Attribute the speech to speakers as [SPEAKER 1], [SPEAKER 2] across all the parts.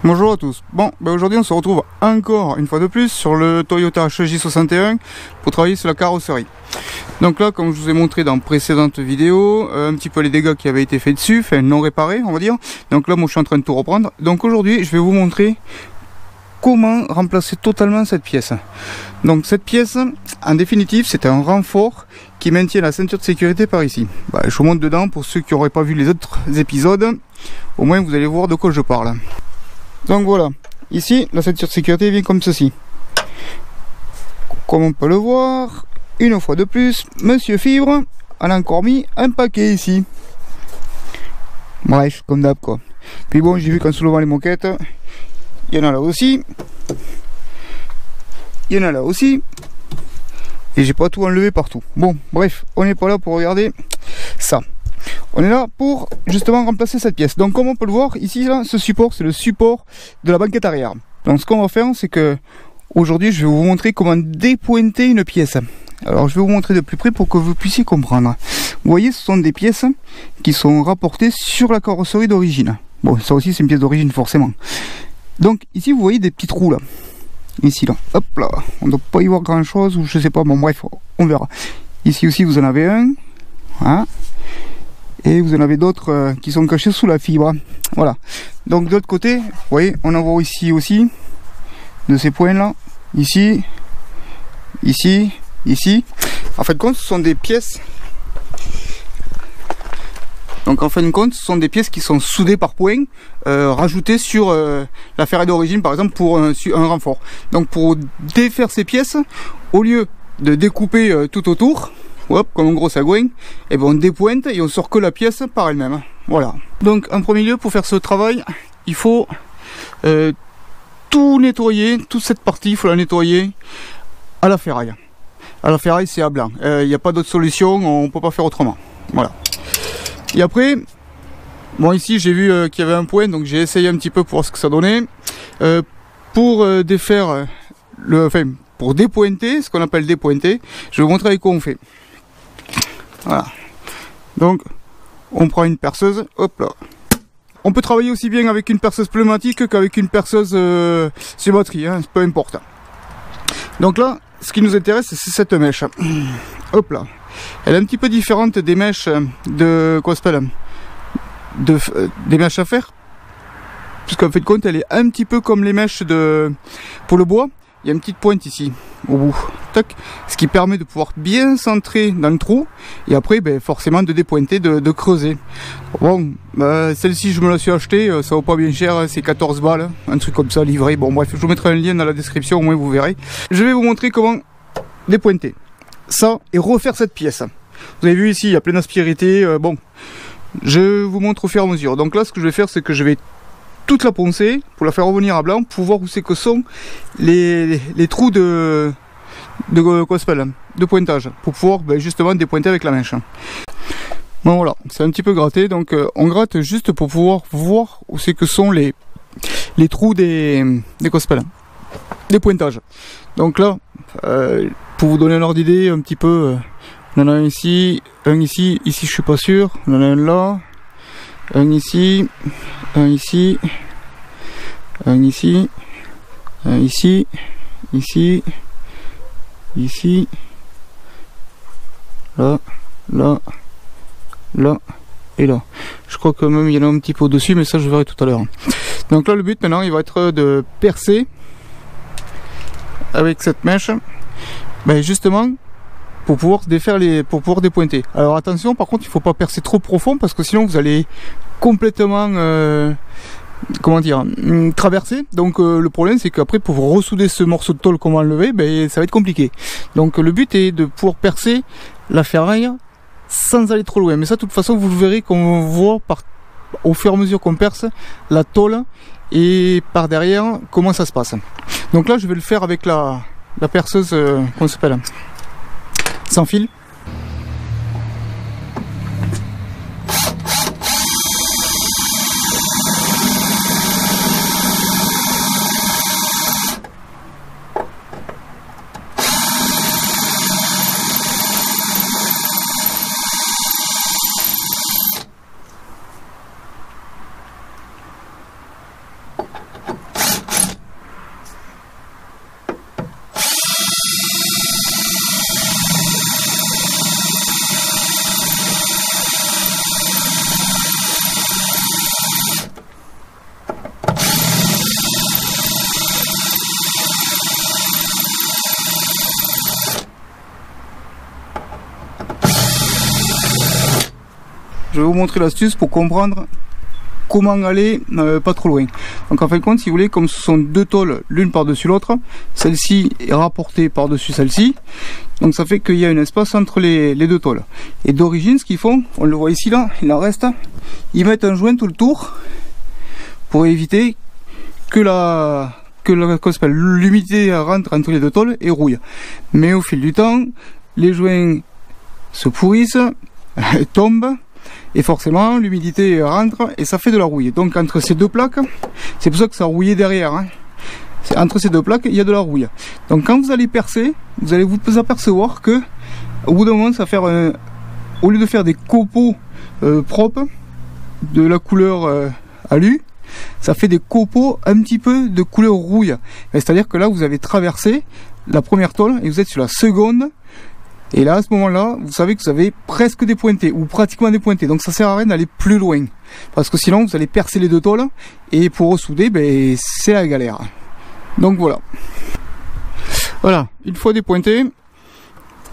[SPEAKER 1] Bonjour à tous. Bon, aujourd'hui on se retrouve encore une fois de plus sur le Toyota HJ61 pour travailler sur la carrosserie. Donc là, comme je vous ai montré dans précédentes vidéos, un petit peu les dégâts qui avaient été faits dessus, enfin non réparés on va dire. Donc là moi je suis en train de tout reprendre. Donc aujourd'hui je vais vous montrer comment remplacer totalement cette pièce. Donc cette pièce, en définitive, c'est un renfort qui maintient la ceinture de sécurité par ici. Je vous montre dedans pour ceux qui n'auraient pas vu les autres épisodes. Au moins vous allez voir de quoi je parle. Donc voilà, ici la ceinture de sécurité vient comme ceci. Comme on peut le voir, une fois de plus, Monsieur Fibre en a encore mis un paquet ici. Bref, comme d'hab quoi. Puis bon, j'ai vu qu'en soulevant les moquettes, il y en a là aussi. Il y en a là aussi. Et j'ai pas tout enlevé partout. Bon, bref, on n'est pas là pour regarder ça. On est là pour justement remplacer cette pièce. Donc comme on peut le voir ici, là, ce support, c'est le support de la banquette arrière. Donc ce qu'on va faire, c'est que aujourd'hui, je vais vous montrer comment dépointer une pièce. Alors je vais vous montrer de plus près pour que vous puissiez comprendre. Vous voyez, ce sont des pièces qui sont rapportées sur la carrosserie d'origine. Bon, ça aussi c'est une pièce d'origine forcément. Donc ici vous voyez des petits trous là. Ici là, hop là, on ne doit pas y voir grand chose, ou je sais pas, bon bref, on verra. Ici aussi vous en avez un. Hein. Et vous en avez d'autres qui sont cachés sous la fibre. Voilà. Donc de l'autre côté, vous voyez, on en voit ici aussi, de ces points là, ici, ici, ici. En fin de compte, ce sont des pièces. Donc en fin de compte, ce sont des pièces qui sont soudées par points, rajoutées sur la ferraille d'origine, par exemple, pour un renfort. Donc pour défaire ces pièces, au lieu de découper tout autour, hop, comme un gros sagouin, et ben on dépointe et on sort que la pièce par elle-même. Voilà. Donc en premier lieu, pour faire ce travail, il faut tout nettoyer, toute cette partie, il faut la nettoyer à la ferraille. À la ferraille, c'est à blanc. Il n'y a pas d'autre solution, on ne peut pas faire autrement. Voilà. Et après, bon ici j'ai vu qu'il y avait un point, donc j'ai essayé un petit peu pour voir ce que ça donnait. Pour défaire, pour dépointer, ce qu'on appelle dépointer, je vais vous montrer avec quoi on fait. Voilà. Donc, on prend une perceuse, hop là. On peut travailler aussi bien avec une perceuse pneumatique qu'avec une perceuse sur batterie, hein, peu importe. Donc là, ce qui nous intéresse, c'est cette mèche. Hop là. Elle est un petit peu différente des mèches de quoi s'appelle des mèches à fer, puisqu'en fait de compte, elle est un petit peu comme les mèches pour le bois. Il y a une petite pointe ici au bout, tac, ce qui permet de pouvoir bien centrer dans le trou et après forcément de dépointer, de creuser. Bon, celle-ci je me la suis achetée, ça vaut pas bien cher, c'est 14 balles, un truc comme ça livré. Bon bref, je vous mettrai un lien dans la description, au moins vous verrez. Je vais vous montrer comment dépointer ça et refaire cette pièce. Vous avez vu ici, il y a plein d'aspérités. Bon, je vous montre au fur et à mesure. Donc là, ce que je vais faire, c'est que je vais toute la poncer pour la faire revenir à blanc, pour voir où c'est que sont les trous de pointage, pour pouvoir justement dépointer avec la mèche. Bon voilà, c'est un petit peu gratté, donc on gratte juste pour pouvoir voir où c'est que sont les trous des pointages. Donc là, pour vous donner un ordre d'idée un petit peu, on en a un ici, ici je suis pas sûr, on en a un là, un ici, un ici, un ici, un ici, ici, ici, là, là, là et là. Je crois que même il y en a un petit peu au-dessus, mais ça je verrai tout à l'heure. Donc là le but maintenant il va être de percer avec cette mèche, justement pour pouvoir défaire pour pouvoir dépointer. Alors attention, par contre il ne faut pas percer trop profond parce que sinon vous allez complètement traverser. Donc le problème c'est qu'après pour ressouder ce morceau de tôle qu'on va enlever, ça va être compliqué. Donc le but est de pouvoir percer la ferraille sans aller trop loin. Mais ça de toute façon vous verrez qu'on voit au fur et à mesure qu'on perce la tôle et par derrière comment ça se passe. Donc là je vais le faire avec la perceuse qu'on s'appelle sans fil. je vais vous montrer l'astuce pour comprendre comment aller pas trop loin. Donc en fin de compte, si vous voulez, comme ce sont deux tôles l'une par-dessus l'autre, celle-ci est rapportée par-dessus celle-ci, donc ça fait qu'il y a un espace entre les deux tôles. Et d'origine, ce qu'ils font, on le voit ici là, il en reste, ils mettent un joint tout le tour pour éviter que l'humidité rentre entre les deux tôles et rouille. Mais au fil du temps, les joints se pourrissent, tombent, et forcément l'humidité rentre et ça fait de la rouille. Donc entre ces deux plaques, c'est pour ça que ça rouillait derrière, hein. Entre ces deux plaques il y a de la rouille. Donc quand vous allez percer, vous allez vous apercevoir que au bout d'un moment ça va faire au lieu de faire des copeaux propres de la couleur alu, ça fait des copeaux un petit peu de couleur rouille. C'est à dire que là vous avez traversé la première tôle et vous êtes sur la seconde. Et là, à ce moment-là, vous savez que vous avez presque dépointé, ou pratiquement dépointé. Donc ça sert à rien d'aller plus loin. Parce que sinon, vous allez percer les deux tôles. Et pour ressouder, ben, c'est la galère. Donc voilà. Voilà, une fois dépointé,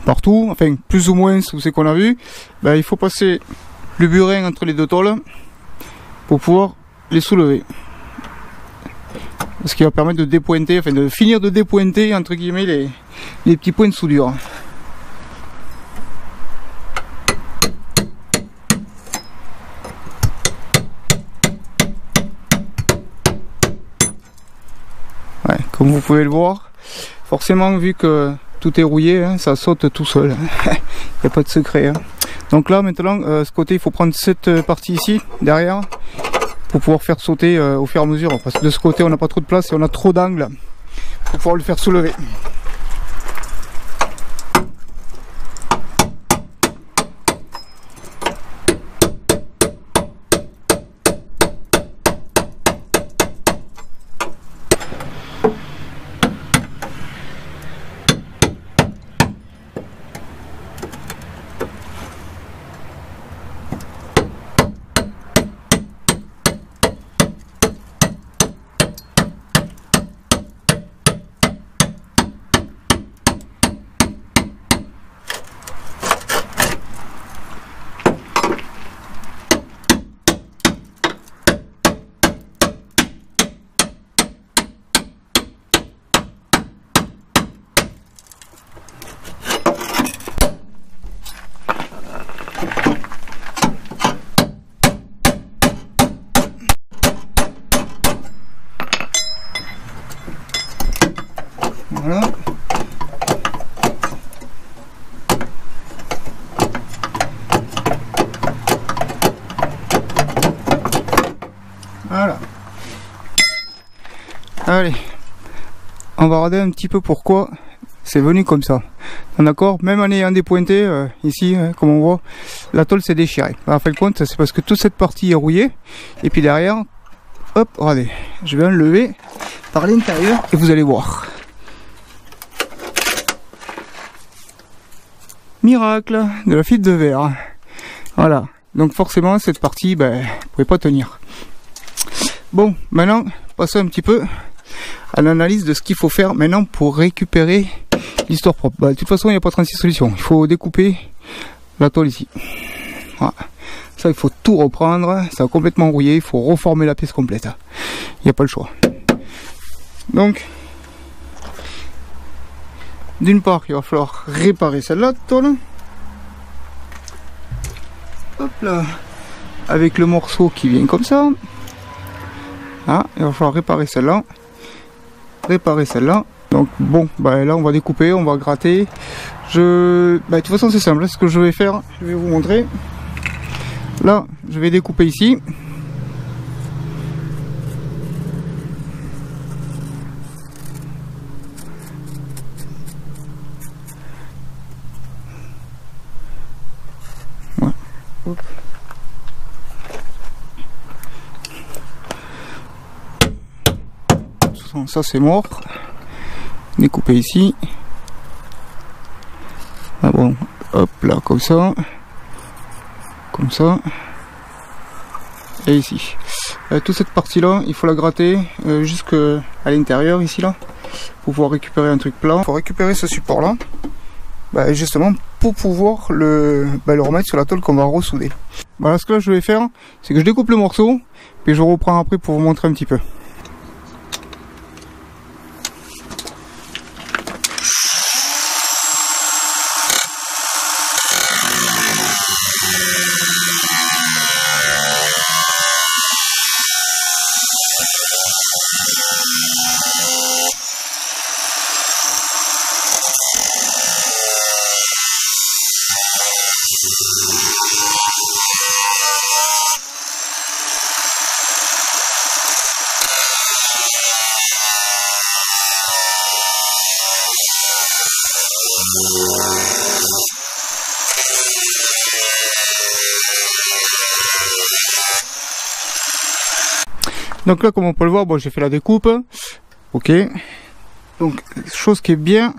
[SPEAKER 1] partout, enfin plus ou moins, c'est ce qu'on a vu, ben, il faut passer le burin entre les deux tôles pour pouvoir les soulever. Ce qui va permettre de dépointer, enfin de finir de dépointer, entre guillemets, les petits points de soudure. Ouais, comme vous pouvez le voir, forcément vu que tout est rouillé, hein, ça saute tout seul. Il n'y a pas de secret. Hein. Donc là maintenant, ce côté, il faut prendre cette partie ici, derrière, pour pouvoir faire sauter au fur et à mesure. Parce que de ce côté, on n'a pas trop de place et on a trop d'angles pour pouvoir le faire soulever. Voilà. Voilà. Allez. On va regarder un petit peu pourquoi c'est venu comme ça. D'accord, même en ayant dépointé, ici, comme on voit, la tôle s'est déchirée. En fin de compte, c'est parce que toute cette partie est rouillée. Et puis derrière, hop, regardez, je vais enlever par l'intérieur et vous allez voir. Miracle de la fibre de verre. Voilà. Donc forcément, cette partie, ben, vous pouvez pas tenir. Bon, maintenant, passons un petit peu à l'analyse de ce qu'il faut faire maintenant pour récupérer l'histoire propre. Bah, de toute façon, il n'y a pas 36 solutions. Il faut découper la tôle ici. Voilà. Ça, il faut tout reprendre. Ça a complètement rouillé. Il faut reformer la pièce complète. Il n'y a pas le choix. Donc, d'une part, il va falloir réparer celle-là de tôle. Hop là. Avec le morceau qui vient comme ça. Ah, il va falloir réparer celle-là. Réparer celle-là. Donc bon, bah là on va découper, on va gratter. De toute façon c'est simple, ce que je vais faire, je vais vous montrer. Là, je vais découper ici. Ouais. Hop. Ça c'est mort. Découper ici. Ah bon, hop là, comme ça. Comme ça. Et ici. Toute cette partie là, il faut la gratter jusqu'à l'intérieur ici là. Pour pouvoir récupérer un truc plat. Il faut récupérer ce support là. Justement pour pouvoir le remettre sur la tôle qu'on va ressouder. Voilà, ce que là je vais faire, c'est que je découpe le morceau, puis je reprends après pour vous montrer un petit peu. Donc là, comme on peut le voir, bon, j'ai fait la découpe. Ok. Donc, chose qui est bien,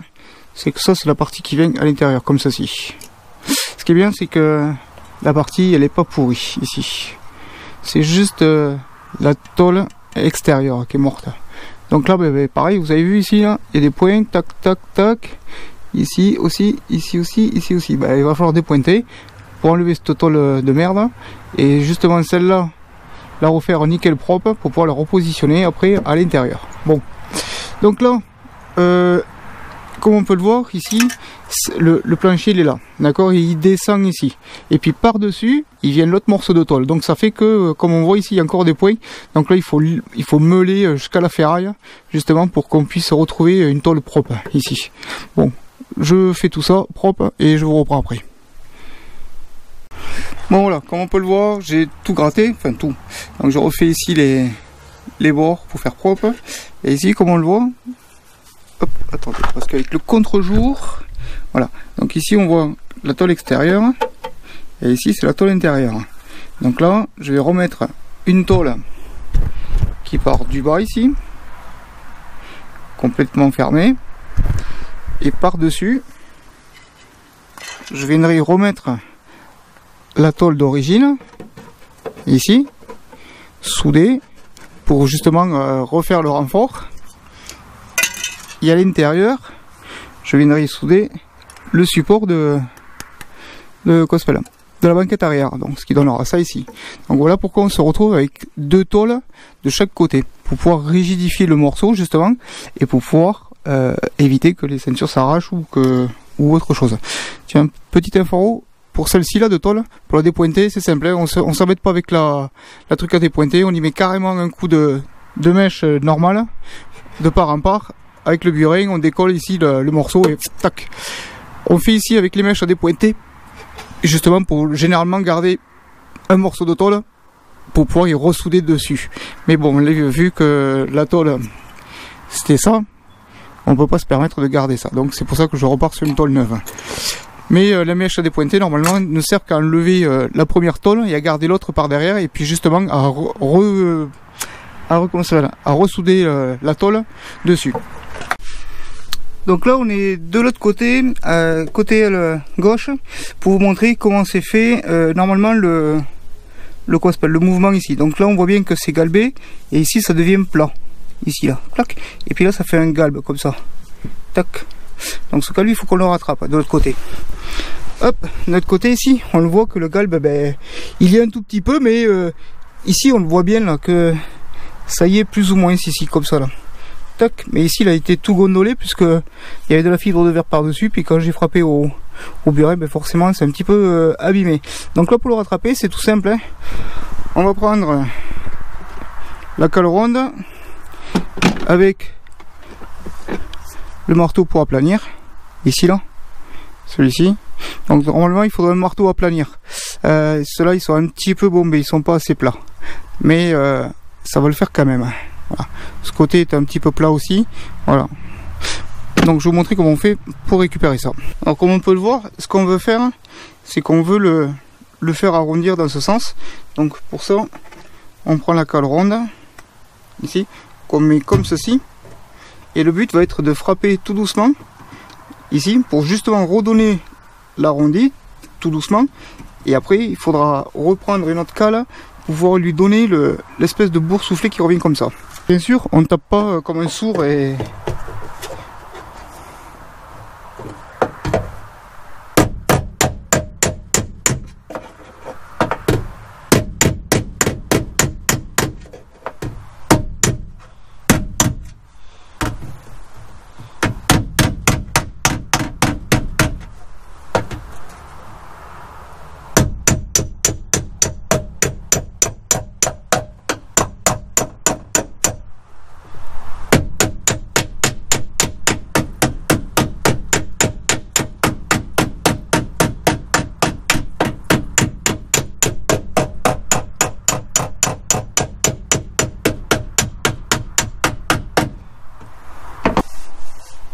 [SPEAKER 1] c'est que ça, c'est la partie qui vient à l'intérieur, comme ceci. Ce qui est bien, c'est que la partie, elle est pas pourrie, ici. C'est juste la tôle extérieure qui est morte. Donc là, pareil, vous avez vu ici, là, il y a des points, tac, tac, tac. Ici aussi, ici aussi, ici aussi. Il va falloir dépointer pour enlever cette tôle de merde. Et justement, celle-là, la refaire nickel propre pour pouvoir la repositionner après à l'intérieur. Bon, donc là, comme on peut le voir ici, le plancher il est là, d'accord, il descend ici, et puis par dessus il vient l'autre morceau de tôle, donc ça fait que comme on voit ici il y a encore des points, donc là il faut meuler jusqu'à la ferraille justement pour qu'on puisse retrouver une tôle propre ici. Bon, je fais tout ça propre et je vous reprends après. Bon voilà, comme on peut le voir, j'ai tout gratté, enfin tout. Donc je refais ici les bords pour faire propre. Et ici, comme on le voit, hop, attendez, parce qu'avec le contre-jour, voilà. Donc ici on voit la tôle extérieure, et ici c'est la tôle intérieure. Donc là, je vais remettre une tôle qui part du bas ici, complètement fermée, et par-dessus, je viendrai remettre la tôle d'origine ici, soudée, pour justement refaire le renfort. Et à l'intérieur, je viendrai souder le support de la banquette arrière, donc ce qui donnera ça ici. Donc voilà pourquoi on se retrouve avec deux tôles de chaque côté, pour pouvoir rigidifier le morceau justement, et pour pouvoir éviter que les ceintures s'arrachent ou autre chose. Tiens, petite info. Pour celle-ci là de tôle, pour la dépointer, c'est simple, hein, on s'embête pas avec la truc à dépointer, on y met carrément un coup de mèche normale, de part en part, avec le burin, on décolle ici le morceau et tac. On fait ici avec les mèches à dépointer, justement pour généralement garder un morceau de tôle, pour pouvoir y ressouder dessus. Mais bon, on l'a vu que la tôle, c'était ça, on peut pas se permettre de garder ça, donc c'est pour ça que je repars sur une tôle neuve. Mais la mèche à dépointer normalement ne sert qu'à enlever la première tôle et à garder l'autre par derrière, et puis justement à ressouder la tôle dessus. Donc là on est de l'autre côté, côté gauche, pour vous montrer comment c'est fait normalement le mouvement ici. Donc là on voit bien que c'est galbé, et ici ça devient plat, ici là, clac, et puis là ça fait un galbe comme ça, tac. Donc ce galbe il faut qu'on le rattrape de l'autre côté. Hop, de notre côté ici, on le voit que le galbe, il y a un tout petit peu, mais ici on le voit bien là que ça y est plus ou moins ici comme ça là. Tac, mais ici il a été tout gondolé puisque il y avait de la fibre de verre par dessus, puis quand j'ai frappé au burin, forcément c'est un petit peu abîmé. Donc là pour le rattraper c'est tout simple, hein. On va prendre la cale ronde avec le marteau pour aplanir, ici là, celui-ci. Donc normalement il faudrait un marteau à aplanir. Ceux-là ils sont un petit peu bombés, ils sont pas assez plats, mais ça va le faire quand même. Voilà. Ce côté est un petit peu plat aussi, voilà. Donc je vais vous montrer comment on fait pour récupérer ça. Alors comme on peut le voir, ce qu'on veut faire, c'est qu'on veut le faire arrondir dans ce sens. Donc pour ça, on prend la cale ronde, ici, qu'on met comme ceci. Et le but va être de frapper tout doucement, ici, pour justement redonner l'arrondi, tout doucement. Et après, il faudra reprendre une autre cale pour pouvoir lui donner l'espèce de boursouflé qui revient comme ça. Bien sûr, on ne tape pas comme un sourd et...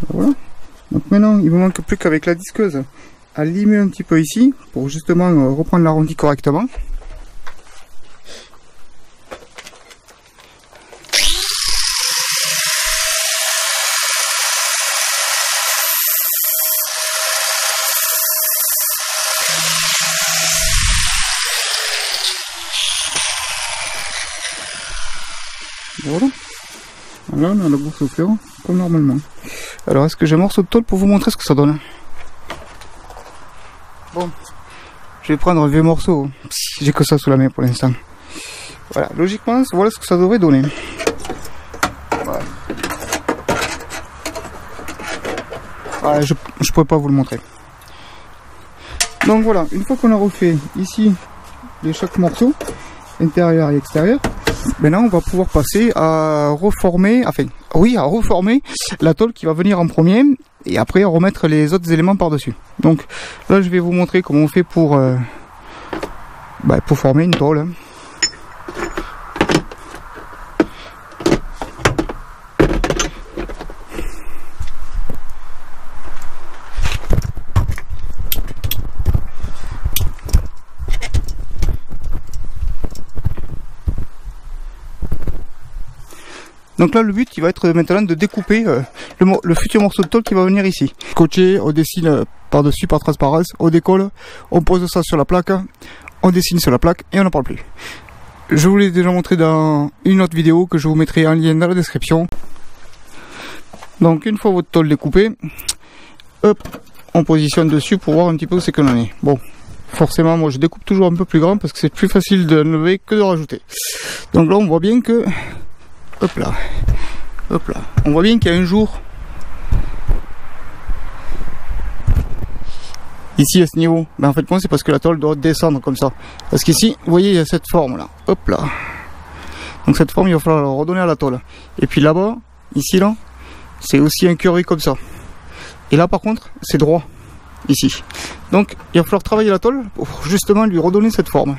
[SPEAKER 1] Voilà. Donc maintenant il me manque plus qu'avec la disqueuse à limer un petit peu ici pour justement reprendre l'arrondi correctement. Voilà. Là on a la bourse au fer comme normalement. Alors est-ce que j'ai un morceau de tôle pour vous montrer ce que ça donne? Bon, je vais prendre un vieux morceau. J'ai que ça sous la main pour l'instant. Voilà, logiquement voilà ce que ça devrait donner. Voilà. Voilà, je pourrais pas vous le montrer. Donc voilà, une fois qu'on a refait ici chaque morceau, intérieur et extérieur, maintenant on va pouvoir passer à reformer, enfin oui, à reformer la tôle qui va venir en premier et après remettre les autres éléments par dessus. Donc là je vais vous montrer comment on fait pour former une tôle, hein. Donc là le but il va être maintenant de découper le futur morceau de tôle qui va venir ici. Scotché, on dessine par-dessus par transparence, on décolle, on pose ça sur la plaque, on dessine sur la plaque et on n'en parle plus. Je vous l'ai déjà montré dans une autre vidéo que je vous mettrai en lien dans la description. Donc une fois votre tôle découpée, hop, on positionne dessus pour voir un petit peu où c'est qu'on en est. Bon, forcément moi je découpe toujours un peu plus grand parce que c'est plus facile de lever que de rajouter. Donc là on voit bien que hop là, on voit bien qu'il y a un jour ici à ce niveau. Ben en fait moi c'est parce que la tôle doit descendre comme ça. Parce qu'ici, vous voyez, il y a cette forme là. Hop là. Donc cette forme il va falloir la redonner à la tôle. Et puis là-bas, ici là, c'est aussi un curé comme ça. Et là par contre, c'est droit. Ici. Donc il va falloir travailler la tôle pour justement lui redonner cette forme.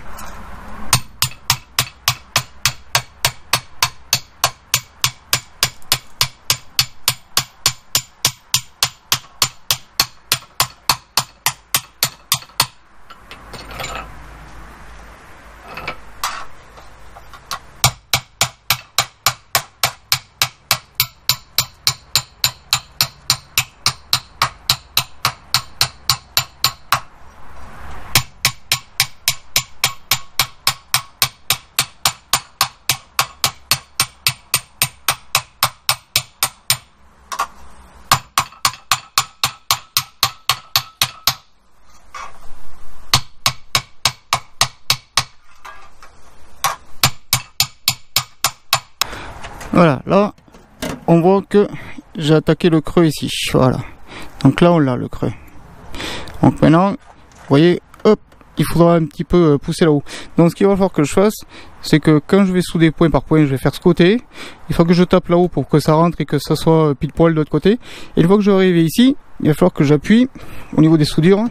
[SPEAKER 1] Voilà, là, on voit que j'ai attaqué le creux ici. Voilà. Donc là, on l'a, le creux. Donc maintenant, vous voyez, hop, il faudra un petit peu pousser là-haut. Donc ce qu'il va falloir que je fasse, c'est que quand je vais souder point par point, je vais faire ce côté. Il faut que je tape là-haut pour que ça rentre et que ça soit pile poil de l'autre côté. Et une fois que je vais arriver ici, il va falloir que j'appuie au niveau des soudures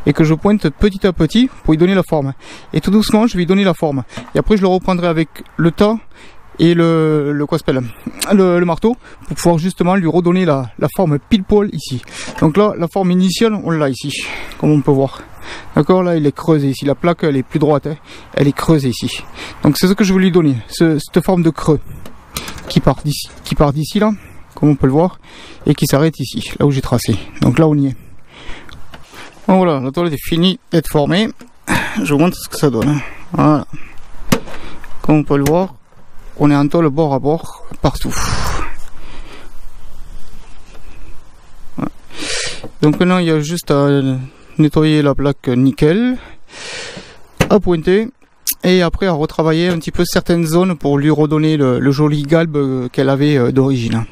[SPEAKER 1] et que je pointe petit à petit pour y donner la forme. Et tout doucement, je vais y donner la forme. Et après, je le reprendrai avec le tas et le marteau pour pouvoir justement lui redonner la forme pile poil ici. Donc là la forme initiale on l'a ici comme on peut voir, d'accord. Là il est creusé ici, la plaque elle est plus droite, hein. Elle est creusée ici. Donc c'est ce que je veux lui donner, cette forme de creux qui part d'ici là comme on peut le voir et qui s'arrête ici là où j'ai tracé. Donc là on y est. Bon, voilà, la toile est finie d'être formée. Je vous montre ce que ça donne, hein. Voilà, comme on peut le voir, on est en tôle bord à bord partout. Ouais. Donc maintenant il y a juste à nettoyer la plaque nickel, à pointer et après à retravailler un petit peu certaines zones pour lui redonner le joli galbe qu'elle avait d'origine.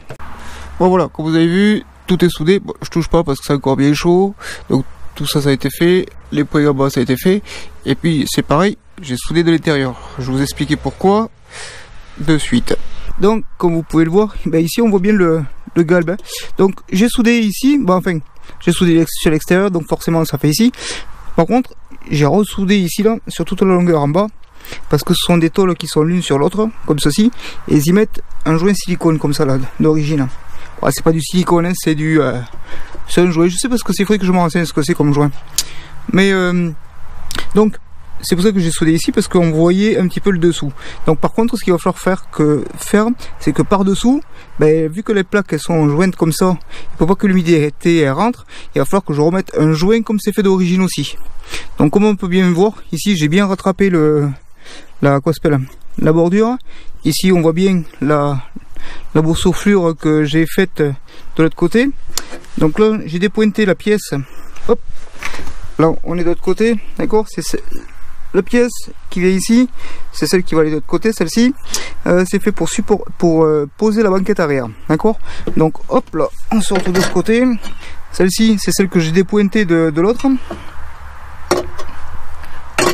[SPEAKER 1] Bon voilà, comme vous avez vu, tout est soudé. Bon, je touche pas parce que c'est encore bien chaud. Donc tout ça a été fait, les poignées à bas ça a été fait. Et puis c'est pareil, j'ai soudé de l'intérieur. Je vais vous expliquer pourquoi de suite. Donc comme vous pouvez le voir, ben, ici on voit bien le galbe. Donc j'ai soudé ici, ben, enfin j'ai soudé sur l'extérieur, donc forcément ça fait ici. Par contre j'ai ressoudé ici là sur toute la longueur en bas parce que ce sont des tôles qui sont l'une sur l'autre comme ceci et ils y mettent un joint silicone comme ça là d'origine. Ouais, c'est pas du silicone, hein, c'est du... c'est un joint, je sais pas ce que c'est, il faudrait que je me renseigne ce que c'est comme joint. Mais donc, c'est pour ça que j'ai soudé ici, parce qu'on voyait un petit peu le dessous. Donc par contre, ce qu'il va falloir faire, c'est que par dessous, ben, vu que les plaques elles sont jointes comme ça, il faut pas que l'humidité rentre, il va falloir que je remette un joint comme c'est fait d'origine aussi. Donc comme on peut bien voir, ici j'ai bien rattrapé la bordure. Ici on voit bien la boursouflure que j'ai faite de l'autre côté. Donc là j'ai dépointé la pièce, hop, là on est de l'autre côté, d'accord, c'est la pièce qui vient ici, c'est celle qui va aller de l'autre côté, celle-ci, c'est fait pour poser la banquette arrière, d'accord. Donc hop là, on se retrouve de ce côté, celle-ci c'est celle que j'ai dépointée de l'autre,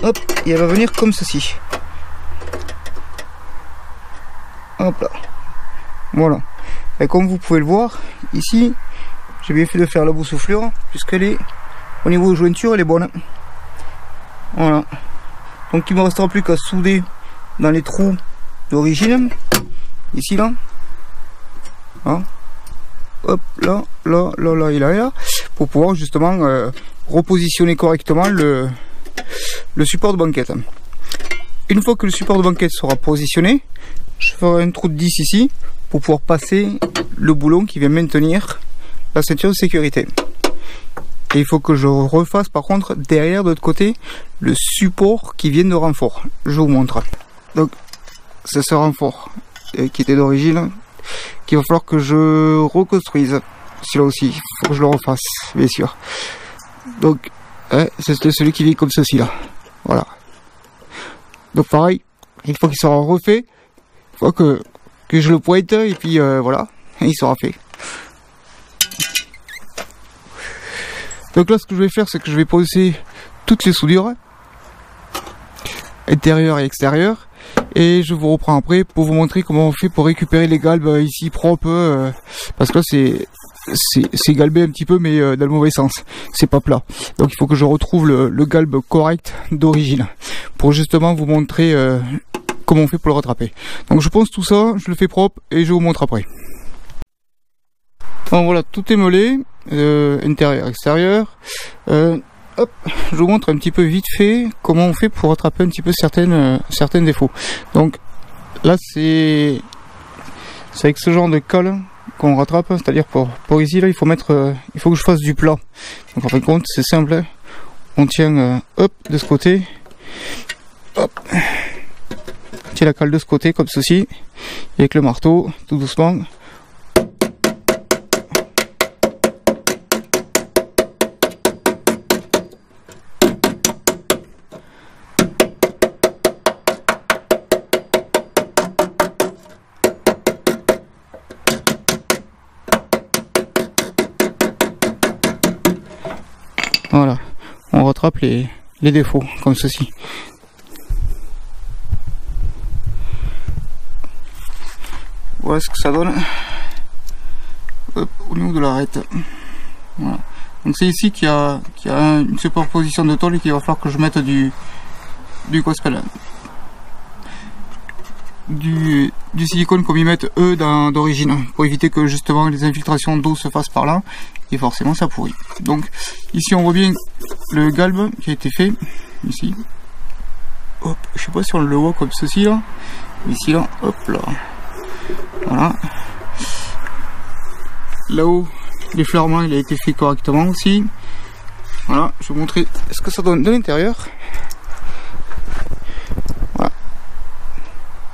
[SPEAKER 1] hop, et elle va venir comme ceci, hop là, voilà. Et comme vous pouvez le voir, ici, j'ai bien fait de faire la boursouflure, puisqu'elle est, au niveau de jointure, elle est bonne, voilà. Donc il ne me restera plus qu'à souder dans les trous d'origine, ici là, hein. Hop là, et là, pour pouvoir justement repositionner correctement le support de banquette. Une fois que le support de banquette sera positionné, je ferai un trou de 10 ici pour pouvoir passer le boulon qui vient maintenir la ceinture de sécurité. Et il faut que je refasse par contre derrière de l'autre côté le support qui vient de renfort. Je vous montre. Donc c'est ce renfort qui était d'origine, qu'il va falloir que je reconstruise. Celui-là aussi, il faut que je le refasse, bien sûr. Donc c'est celui qui vient comme ceci là. Voilà. Donc pareil, une fois qu'il sera refait, il faut que je le pointe et puis voilà, il sera fait. Donc là ce que je vais faire, c'est que je vais poser toutes les soudures, intérieures et extérieures, et je vous reprends après pour vous montrer comment on fait pour récupérer les galbes ici propres, parce que là c'est galbé un petit peu mais dans le mauvais sens, c'est pas plat. Donc il faut que je retrouve le galbe correct d'origine pour justement vous montrer comment on fait pour le rattraper. Donc je pose tout ça, je le fais propre et je vous montre après. Donc voilà, tout est meulé, intérieur, extérieur. Hop, je vous montre un petit peu vite fait comment on fait pour rattraper un petit peu certains défauts. Donc là c'est avec ce genre de colle qu'on rattrape, c'est-à-dire pour ici là il faut que je fasse du plat. Donc en fin de compte c'est simple, on tient hop de ce côté, hop, on tient la colle de ce côté comme ceci, et avec le marteau tout doucement. Voilà, on rattrape les défauts comme ceci. Voilà ce que ça donne. Hop, au niveau de l'arête. Voilà. Donc c'est ici qu'il y a une superposition de tôle et qu'il va falloir que je mette du silicone comme ils mettent eux d'origine, pour éviter que justement les infiltrations d'eau se fassent par là et forcément ça pourrit. Donc ici on voit bien le galbe qui a été fait ici. Hop, je sais pas si on le voit comme ceci là, ici là, hop là, voilà. Là-haut l'effleurement il a été fait correctement aussi. Voilà, je vais vous montrer ce que ça donne de l'intérieur. Voilà.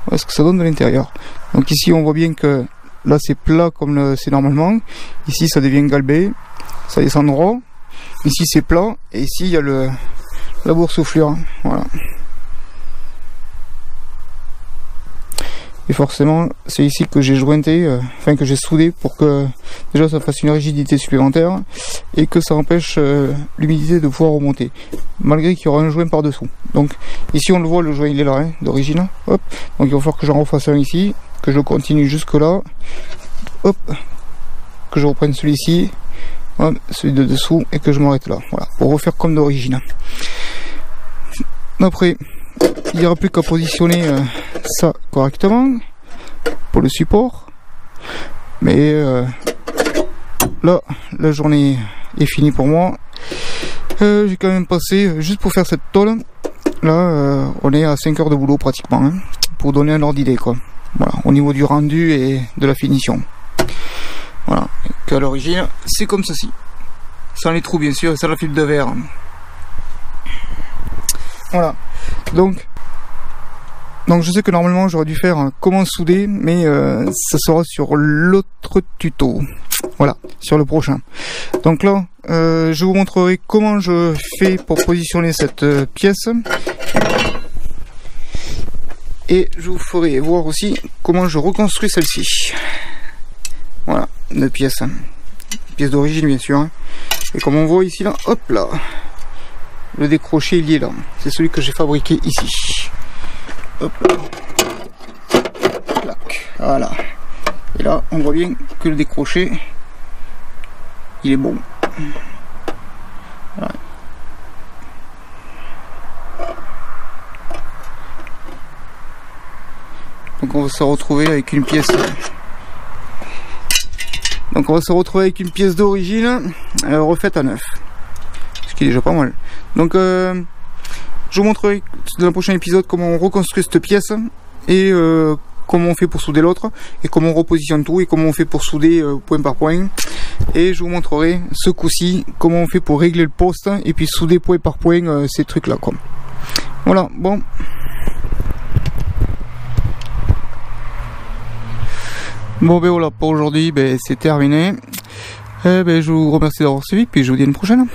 [SPEAKER 1] Voilà ce que ça donne de l'intérieur. Donc ici on voit bien que là c'est plat comme c'est normalement. Ici ça devient galbé, ça descend droit. Ici c'est plat et ici il y a la boursouflure. Voilà. Et forcément c'est ici que j'ai jointé, enfin que j'ai soudé pour que déjà ça fasse une rigidité supplémentaire et que ça empêche l'humidité de pouvoir remonter, malgré qu'il y aura un joint par dessous. Donc ici on le voit, le joint il est là hein, d'origine. Hop, donc il va falloir que j'en refasse un ici, que je continue jusque là, hop, que je reprenne celui-ci, celui de dessous et que je m'arrête là. Voilà, pour refaire comme d'origine. Après il n'y aura plus qu'à positionner ça correctement pour le support, mais là la journée est finie pour moi. J'ai quand même passé, juste pour faire cette tôle, là on est à 5 heures de boulot pratiquement, hein, pour donner un ordre d'idée quoi. Voilà, au niveau du rendu et de la finition. Voilà, qu'à l'origine c'est comme ceci. Sans les trous bien sûr, et sans la fibre de verre. Voilà, donc je sais que normalement j'aurais dû faire comment souder, mais ça sera sur l'autre tuto. Voilà, sur le prochain. Donc là, je vous montrerai comment je fais pour positionner cette pièce. Et je vous ferai voir aussi comment je reconstruis celle-ci. Voilà, une pièce. Pièce d'origine bien sûr. Et comme on voit ici là, hop là. Le décroché il y est là. C'est celui que j'ai fabriqué ici. Hop là. Clac. Voilà. Et là, on voit bien que le décroché, il est bon. Voilà. Donc on va se retrouver avec une pièce. Donc on va se retrouver avec une pièce d'origine refaite à neuf. Ce qui est déjà pas mal. Donc je vous montrerai dans le prochain épisode comment on reconstruit cette pièce et comment on fait pour souder l'autre et comment on repositionne tout et comment on fait pour souder point par point. Et je vous montrerai ce coup-ci comment on fait pour régler le poste et puis souder point par point ces trucs là quoi. Voilà, bon. Bon ben voilà, pour aujourd'hui c'est terminé. Je vous remercie d'avoir suivi puis je vous dis à une prochaine.